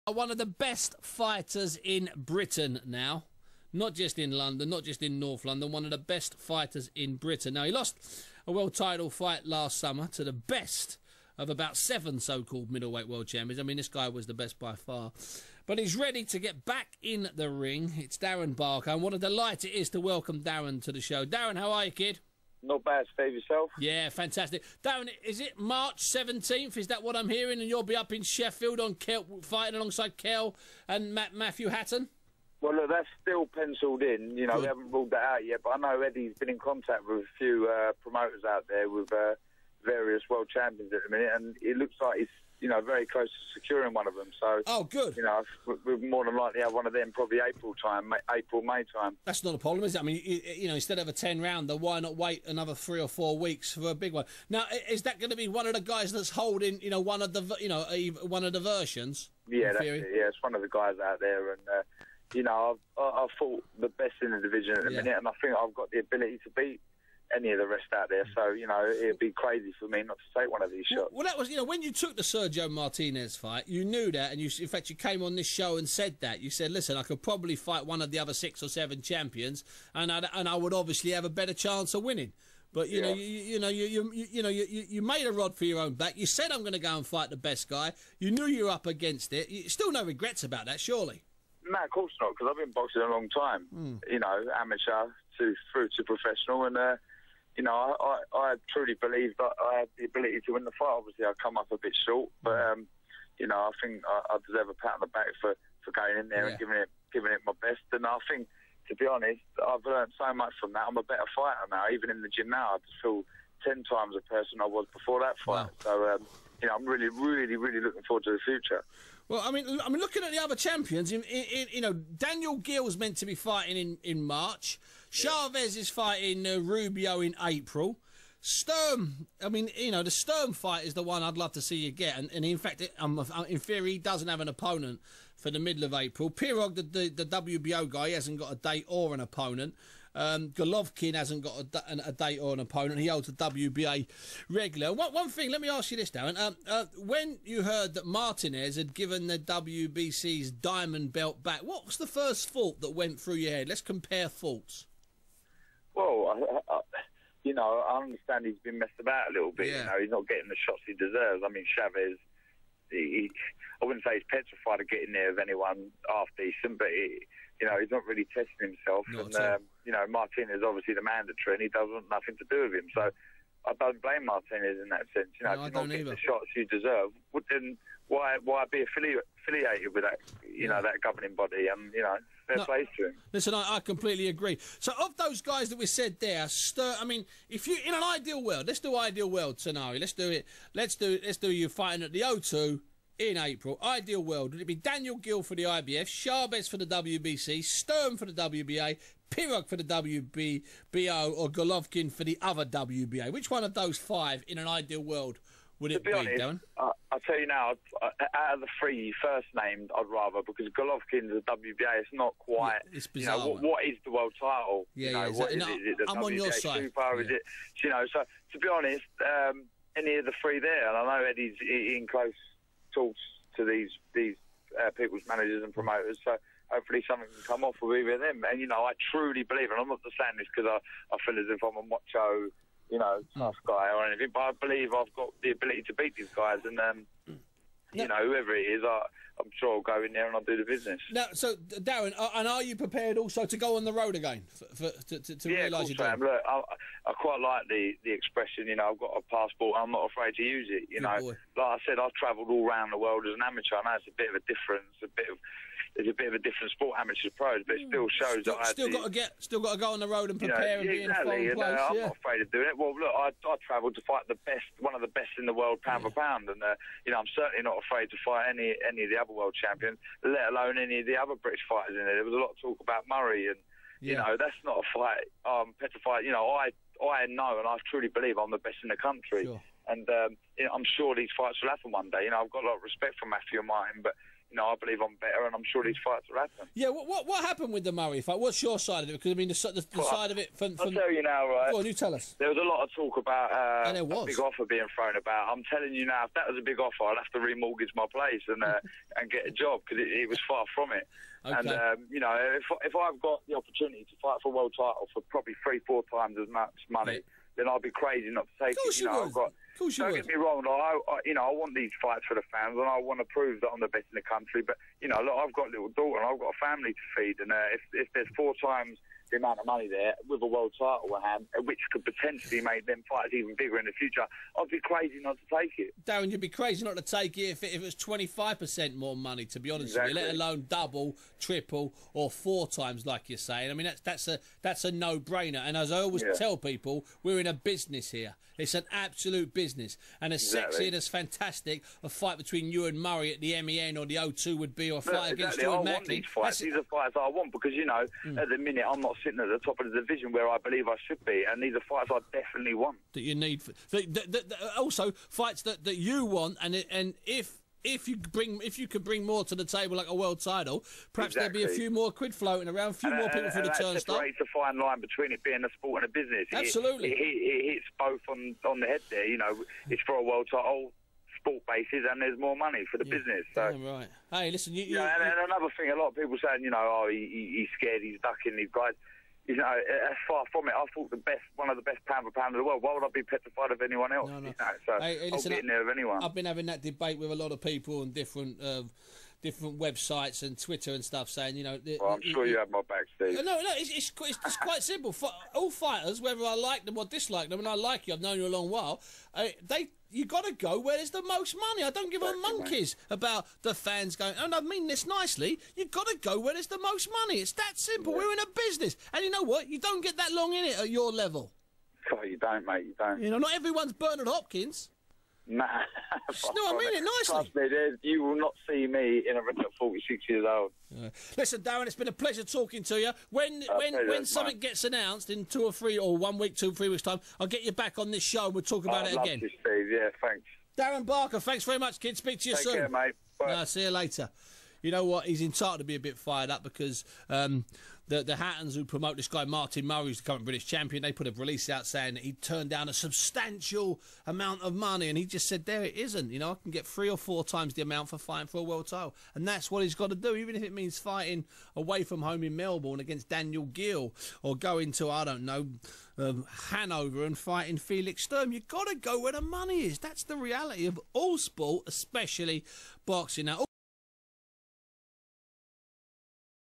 One of the best fighters in Britain now. Not just in London, not just in North London, one of the best fighters in Britain. Now, he lost a world title fight last summer to the best of about 7 so-called middleweight world champions. I mean, this guy was the best by far. But he's ready to get back in the ring. It's Darren Barker, and what a delight it is to welcome Darren to the show. Darren, how are you, kid? Not bad, Steve, yourself? Yeah, fantastic. Darren, is it March 17th? Is that what I'm hearing? And you'll be up in Sheffield on Kel, fighting alongside Kel and Matthew Hatton? Well, look, that's still penciled in. You know, we haven't ruled that out yet, but I know Eddie's been in contact with a few promoters out there with various world champions at the minute, and it looks like he's, you know, very close to securing one of them. So, oh, good. You know, we'll more than likely have one of them probably April, May time. That's not a problem, is it? I mean, you know, instead of a 10-rounder, why not wait another 3 or 4 weeks for a big one? Now, is that going to be one of the guys that's holding, you know, one of the, you know, one of the versions? Yeah, that's it. Yeah, it's one of the guys out there, and you know, I've fought the best in the division at the minute, and I think I've got the ability to beat any of the rest out there. So, you know, it'd be crazy for me not to take one of these shots. Well, that was, you know, when you took the Sergio Martinez fight, you knew that, and in fact, you came on this show and said that. You said, listen, I could probably fight one of the other 6 or 7 champions, and I would obviously have a better chance of winning. But you know, you made a rod for your own back. You said, I'm going to go and fight the best guy. You knew you were up against it. Still no regrets about that, surely? No, of course not, because I've been boxing a long time. You know, amateur through to professional, and you know, I truly believe that I had the ability to win the fight. Obviously, I come up a bit short, but you know, I think I deserve a pat on the back for going in there and giving it my best. And I think, to be honest, I've learned so much from that. I'm a better fighter now. Even in the gym now, I just feel 10 times the person I was before that fight. Wow. So, you know, I'm really looking forward to the future. Well, I mean, looking at the other champions, you know, Daniel Gill's meant to be fighting in March. Chavez is fighting Rubio in April. Sturm, I mean, you know, the Sturm fight is the one I'd love to see you get. And in fact, in theory, he doesn't have an opponent for the middle of April. Pirog, the WBO guy, he hasn't got a date or an opponent. Golovkin hasn't got a date or an opponent. He holds a WBA regular. One thing, let me ask you this, Darren. When you heard that Martinez had given the WBC's diamond belt back, what was the first thought that went through your head? Let's compare thoughts. Well, you know, I understand he's been messed about a little bit. You know, he's not getting the shots he deserves. I mean, Chavez, I wouldn't say he's petrified of getting there with anyone half decent, but you know, he's not really testing himself. And you know, Martinez is obviously the mandatory, and he doesn't want nothing to do with him. So I don't blame Martinez in that sense. You know, if you're not getting the shots you deserve, then why be affiliated with that? You know, that governing body. You know, fair play to him. Listen, I completely agree. So, of those guys that we said there, I mean, if you in an ideal world, let's do ideal world scenario. Let's do it. Let's do you fighting at the O2 in April. Ideal world, would it be Daniel Gill for the IBF, Chavez for the WBC, Sturm for the WBA, Pirog for the WBO, or Golovkin for the other WBA? Which one of those 5 in an ideal world would it be, Darren? I'll tell you now, out of the 3 you first named, I'd rather, because Golovkin, the WBA, it's not quite, it's bizarre, you know, what is the world title? Yeah, you know, is it the I'm WBA on your side. Super, is it, you know, so to be honest, any of the 3 there, and I know Eddie's in close talks to these people's managers and promoters, so hopefully something can come off with either of them. And, you know, I truly believe, and I'm not just saying this because I feel as if I'm a macho, you know, tough guy or anything, but I believe I've got the ability to beat these guys, and, you know, whoever it is, I'm sure I'll go in there and I'll do the business. Now, so, Darren, and are you prepared also to go on the road again? To realise you're doing? Look, I quite like the expression, you know, I've got a passport, I'm not afraid to use it, you know. Like I said, I've travelled all around the world as an amateur. I know it's a bit of a difference, it's a bit of a different sport, amateur pros, but it still shows that I still got to go on the road and prepare and be in a foreign place. I'm not afraid of doing it. Well, look, I travelled to fight the best, one of the best in the world, pound for pound, and you know, I'm certainly not afraid to fight any of the other world champions, let alone any of the other British fighters in there. There was a lot of talk about Murray, and you know, that's not a fight. Petrified. You know, I know, and I truly believe I'm the best in the country. Sure. And you know, I'm sure these fights will happen one day. You know, I've got a lot of respect for Matthew and Martin, but I believe I'm better, and I'm sure these fights will happen. Yeah, what happened with the Murray fight? What's your side of it? Because I mean, the side of it from... I'll tell you now, right? Go on, you tell us. There was a lot of talk about there was. a big offer being thrown about. I'm telling you now, if that was a big offer, I'd have to remortgage my place and get a job, because it was far from it. Okay. And if I've got the opportunity to fight for a world title for probably 3-4 times as much money, then I'd be crazy not to take it. Don't get me wrong, I want these fights for the fans, and I want to prove that I'm the best in the country. But look, I've got a little daughter, and I've got a family to feed, and if there's 4 times the amount of money there with a world title at hand, which could potentially make them fights even bigger in the future, I'd be crazy not to take it. Darren, you'd be crazy not to take it if it was 25% more money, to be honest with you, let alone double, triple, or 4 times, like you're saying. I mean, that's a no-brainer. And as I always tell people, we're in a business here. It's an absolute business. And as sexy and as fantastic a fight between you and Murray at the MEN or the O2 would be, or a fight against you and Macklin. These are fights I want, because, at the minute, I'm not sitting at the top of the division where I believe I should be, and these are fights I definitely want. That you need. Also, fights that you want, and if you could bring more to the table, like a world title, perhaps there'd be a few more quid floating around, a few more people through the turnstile. It's a fine line between it being a sport and a business. Absolutely. It hits both on the head there. It's for a world title sport basis, and there's more money for the business. So right. Hey, listen, and another thing, a lot of people saying, he's scared, he's ducking these guys. That's far from it. I thought one of the best pound for pound in the world. Why would I be petrified of anyone else? No. So listen, I'll get in there with anyone. I've been having that debate with a lot of people on different websites and Twitter and stuff, saying, I'm sure you have my back, Steve. No, it's quite simple. For all fighters, whether I like them or dislike them, and I like you, I've known you a long while, you got to go where there's the most money. I don't give a monkeys about the fans going, and I mean this nicely, you got to go where there's the most money. It's that simple. We're in a business. And you know what? You don't get that long in it at your level. Oh, you don't, mate, you don't. Not everyone's Bernard Hopkins. Nah. No, I mean it nicely. Trust me, you will not see me in a ring at 46 years old. Listen, Darren, it's been a pleasure talking to you. When something gets announced in 2 or 3, or 1 week, 2 or 3 weeks' time, I'll get you back on this show and we'll talk about it again. Love you, Steve. Yeah, thanks. Darren Barker, thanks very much, kid. Speak to you soon. Take care, mate. Bye. See you later. You know what? He's entitled to be a bit fired up, because the Hattons, who promote this guy Martin Murray, who's the current British champion, they put a release out saying that he turned down a substantial amount of money, and he just said, there it isn't. I can get 3 or 4 times the amount for fighting for a world title, and that's what he's got to do, even if it means fighting away from home in Melbourne against Daniel Gill, or going to, I don't know, Hanover and fighting Felix Sturm. You've got to go where the money is. That's the reality of all sport, especially boxing. Now,